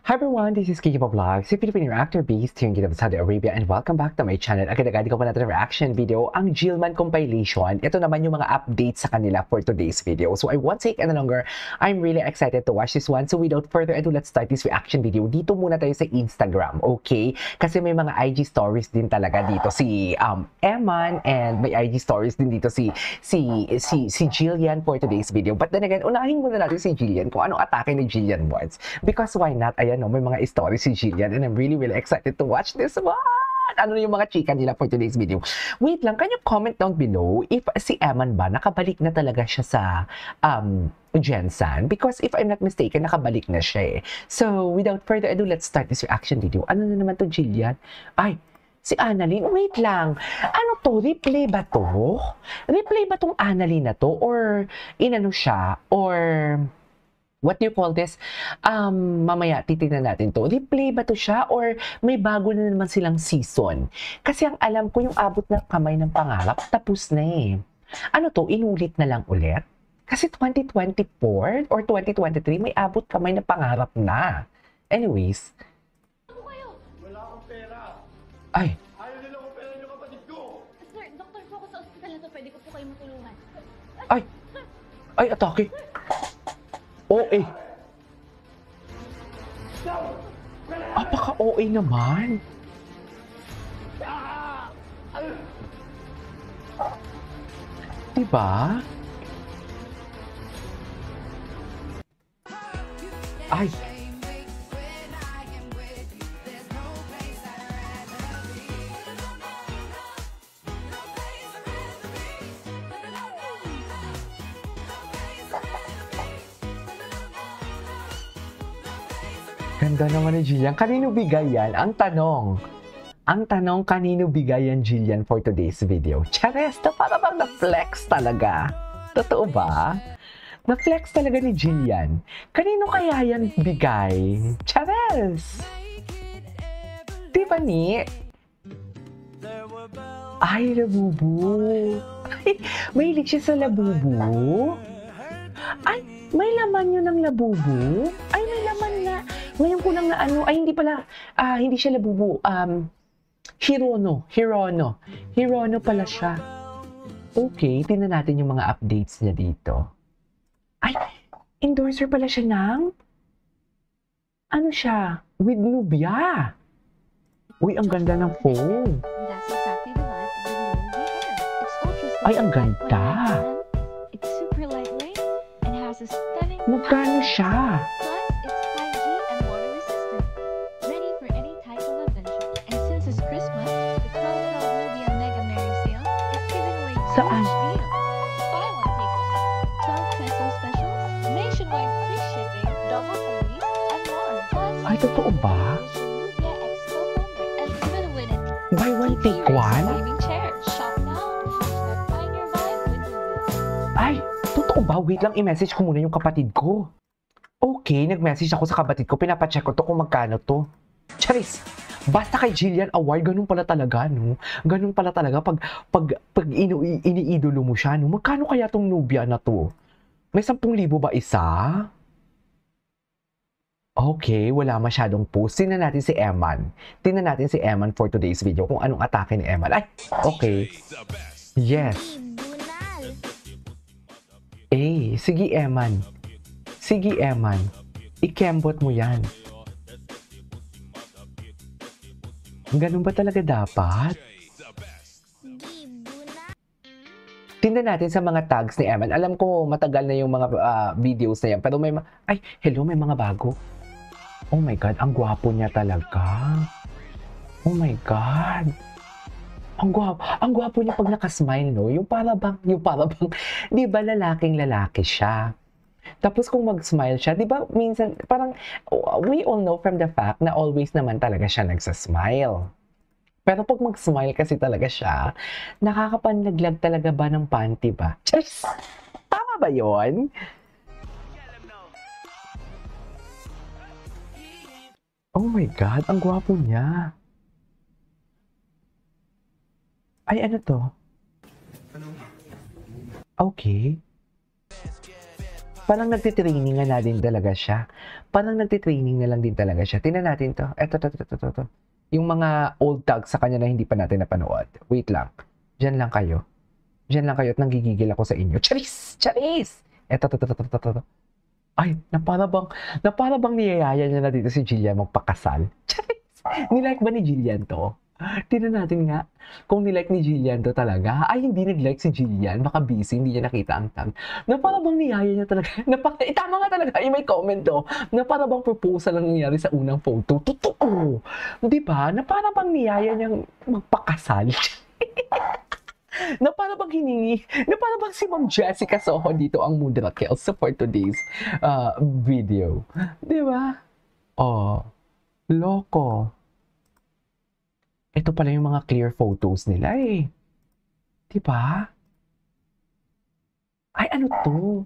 Hi everyone, this is Kiki Vlog, si Filipino actor based here in Saudi Arabia, and welcome back to my channel. Agad-agad ko pa natin reaction video, ang Jillman compilation. Ito naman yung mga updates sa kanila for today's video. So I won't take any longer. I'm really excited to watch this one. So without further ado, let's start this reaction video. Dito muna tayo sa Instagram, okay? Kasi may mga IG stories din talaga dito si Eman, and may IG stories din dito si Jillian for today's video. But then again, unahin muna natin si Jillian kung anong atake ni Jillian was. Because why not? Ayan, no, may mga stories si Jillian, and I'm really excited to watch this one. Ano yung mga chika nila for today's video? Wait lang, can you comment down below if si Eman ba nakabalik na talaga siya sa Jensen? Because if I'm not mistaken, nakabalik na siya eh. So without further ado, let's start this reaction video. Ano na naman to, Jillian? Ay, si Annalyn, wait lang. Ano to? Replay ba to? Replay ba tong Annalyn na to? Or inano siya? Or what do you call this? Mamaya titignan natin to. Replay ba to siya? Or may bago na naman silang season? Kasi ang alam ko yung abot ng kamay ng pangarap, tapos na eh. Ano to? Inulit na lang ulit? Kasi 2024 or 2023, may abot kamay ng pangarap na. Anyways. Wala akong pera. Ay. Ayaw nila kung pera niyo kapatid ko. Sir, doktor po ako sa ospital na to. Pwede ko po kayo matulungan. Ay. Ay, atake. OA. Apaka-OA naman. Diba? Ay. Ganda naman ni Jillian. Kanino bigay yan? Ang tanong, kanino bigay yan, Jillian, for today's video? Chares, na para bang na-flex talaga? Totoo ba? Na-flex talaga ni Jillian. Kanino kaya yan bigay? Chares! Di ba ni? Ay, labubu. Ay, mahilig siya sa labubu. Ay, may laman yun ng labubu? Ay, may laman na. Ngayon ko lang na ano, ay hindi pala, hindi siya labubu. Hirono pala siya. Okay, tingnan natin yung mga updates niya dito. Ay, endorser pala siya ng, ano siya, with Nubia. Uy, ang ganda ng phone. That's exactly the vibe of the new VR. It's ultra Ay, ang ganda. It's super lightweight and has a stunning Magkano siya? Plus, it's 5G and water resistant. Ready for any type of adventure. And since it's Christmas, the 12/12 Nubia Mega Merry Sale is giving away Saan? huge deals. Buy one, take one. 12 peso specials, nationwide free shipping, double police, and more. Plus, Ay, totoo ba? Nubia X co-founder and given a win it. Buy one, take one? Gaming chair. Shop now. Find your vibe with Nubia. Ay, totoo ba? Wait lang, i-message ko muna yung kapatid ko. Okay, nag-message ako sa kapatid ko. Pinapacheck ko to kung magkano to. Charis! Basta kay Jillian Award, ganun pala talaga, no? Ganun pala talaga pag iniidolo mo siya, no? Magkano kaya tong Nubia na to? May 10,000 ba isa? Okay, wala masyadong post. Tingnan natin si Eman. Tingnan natin si Eman for today's video kung anong atake ni Eman. Ay, okay. Yes. Sige Eman. Sige Eman. Ikembot mo yan. Ganun ba talaga dapat? Tingnan natin sa mga tags ni Eman. Alam ko matagal na yung mga videos na yan. Pero may ay, hello, may mga bago. Oh my God, ang gwapo niya talaga. Oh my God. Ang gwapo niya pag nakasmile, no? Yung para bang, di ba lalaking lalaki siya? Tapos kung mag-smile siya, di ba minsan, parang, we all know from the fact na always naman talaga siya nagsasmile. Pero pag mag-smile kasi talaga siya, nakakapanlaglag talaga ba ng panty ba? Just, tama ba yon? Oh my God, ang gwapo niya. Ay, ano to? Okay. Parang nagtitraining na din talaga siya. Parang nagtitraining na lang din talaga siya. Tingnan natin to. Ito. Yung mga old tags sa kanya na hindi pa natin napanood. Wait lang. Diyan lang kayo. Diyan lang kayo at nanggigigil ako sa inyo. Charis! Charis! Ito. Ay, na para bang niyayaya niya na dito si Jillian magpakasal. Charis! Nilike ba ni Jillian to? Tingnan natin nga kung nilike ni Jillian to talaga. Ay, hindi nag-like si Jillian. Baka busy, hindi niya nakita ang tag. Na para bang niyaya niya talaga. Tama nga talaga, may comment to. Na para bang proposal ang nangyari sa unang photo. Totoo. Di ba? Na para bang niyaya niyang magpakasal. Na para bang hiningi. Na para bang si Ma'am Jessica Soho dito ang Mundra Kills for today's video. Di ba? Oh, loko. Ito pala yung mga clear photos nila eh. Diba? Ay, ano to?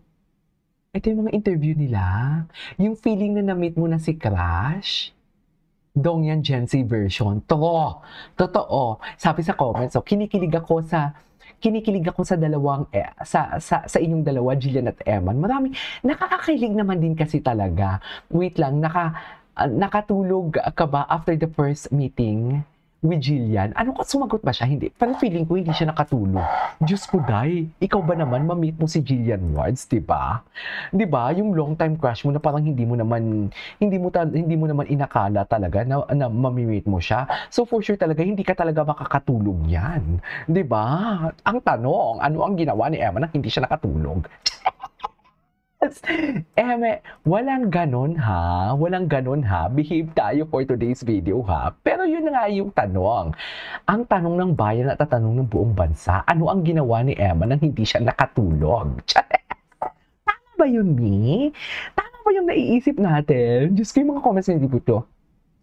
Ito yung mga interview nila. Yung feeling na na-meet mo na si Crush. Dong yan Gen Z version. Totoo. Sabi sa comments, so, kinikilig ako sa dalawang sa inyong dalawa, Jillian at Eman. Nakakakilig naman din kasi talaga. Wait lang, nakatulog ka ba after the first meeting with Jillian? Ano ka, sumagot ba siya? Hindi. Pero feeling ko hindi siya nakatulog. Diyos ko, day. Ikaw ba naman ma-meet mo si Jillian Wards, diba? Diba? Yung long time crush mo na parang hindi mo naman inakala talaga na ma-meet mo siya. So for sure talaga, hindi ka talaga makakatulog yan. Diba? Ang tanong, ano ang ginawa ni Emma na hindi siya nakatulog? Walang ganon ha. Behave tayo for today's video ha. Pero yun na nga yung tanong. Ang tanong ng bayan at tanong ng buong bansa, ano ang ginawa ni Emma nang hindi siya nakatulog? Tama ba yun, Mi? Tama ba yung naiisip natin? Diyos ko, yung mga comments na hindi po to.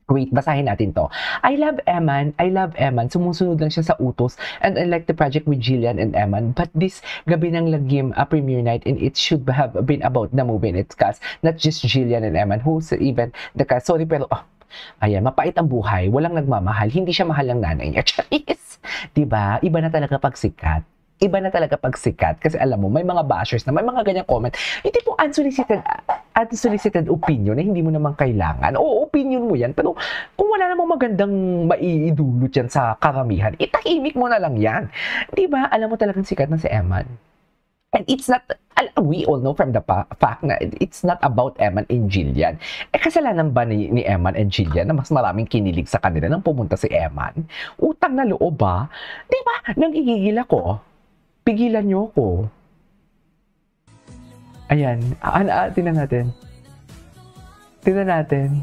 Wait, basahin natin to. I love Eman. Sumusunod lang siya sa utos. And I like the project with Jillian and Eman. But this gabi ng lagim premiere night, and it should have been about the movie and its cast. Not just Jillian and Eman, who's even the cast. Sorry, pero ayan, mapait ang buhay. Walang nagmamahal. Hindi siya mahal ng nanay niya. Charis! Diba? Iba na talaga pag sikat. Kasi alam mo, may mga bashers na may mga ganyang comment. Hindi po unsolicited opinion na hindi mo naman kailangan. Oo, opinion mo yan. Pero kung wala namang magandang maiidulot yan sa karamihan, itahimik mo na lang yan. Diba? Alam mo talagang sikat na si Eman. And it's not, we all know from the fact na it's not about Eman and Jillian. Kasalanan ba ni Eman and Jillian na mas maraming kinilig sa kanila nang pumunta si Eman? Utang na loob ba? Diba? Nangigigil ako. Pigilan niyo ako. Ayan. Tingnan natin.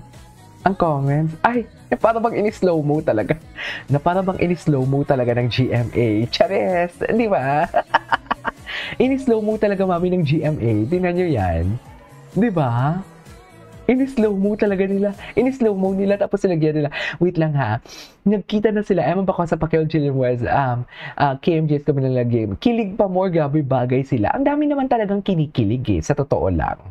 Ang comments. Ay, para bang ini-slow mo talaga. Ng GMA. Chares! Di ba? Ini-slow mo talaga, mami, ng GMA. Tingnan nyo yan. Di ba? In-slow mo nila, tapos nilagyan nila. Wait lang ha. Nagkita na sila. Eman ba ko sa Pacquiao Jillian was KMJS kami na game. Kilig pa more, grabe bagay sila. Ang dami naman talagang kinikilig sa totoo lang.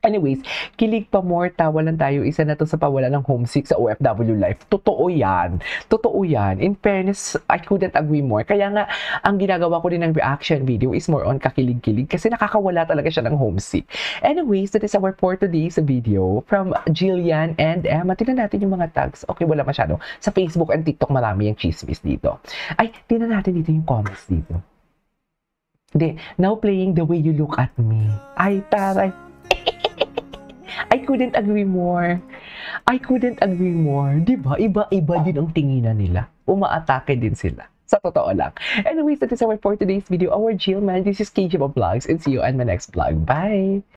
Anyways, kilig pa more, tawa lang tayo. Isa na to sa pawala ng homesick sa OFW life. Totoo yan. In fairness, I couldn't agree more. Kaya nga, ang ginagawa ko din ng reaction video is more on kakilig-kilig kasi nakakawala talaga siya ng homesick. Anyways, that is our for today's video from Jillian and Emma. Tingnan natin yung mga tags. Okay, wala masyado. Sa Facebook and TikTok, marami yung chismis dito. Ay, tingnan natin dito yung comments dito. Hindi, now playing the way you look at me. Ay, taray. I couldn't agree more. Diba? Iba din ang tinginan nila. Umaatake din sila. Sa totoo lang. Anyways, that is our for today's video. Our Jillman. This is KJ Vlogs and see you on my next vlog. Bye!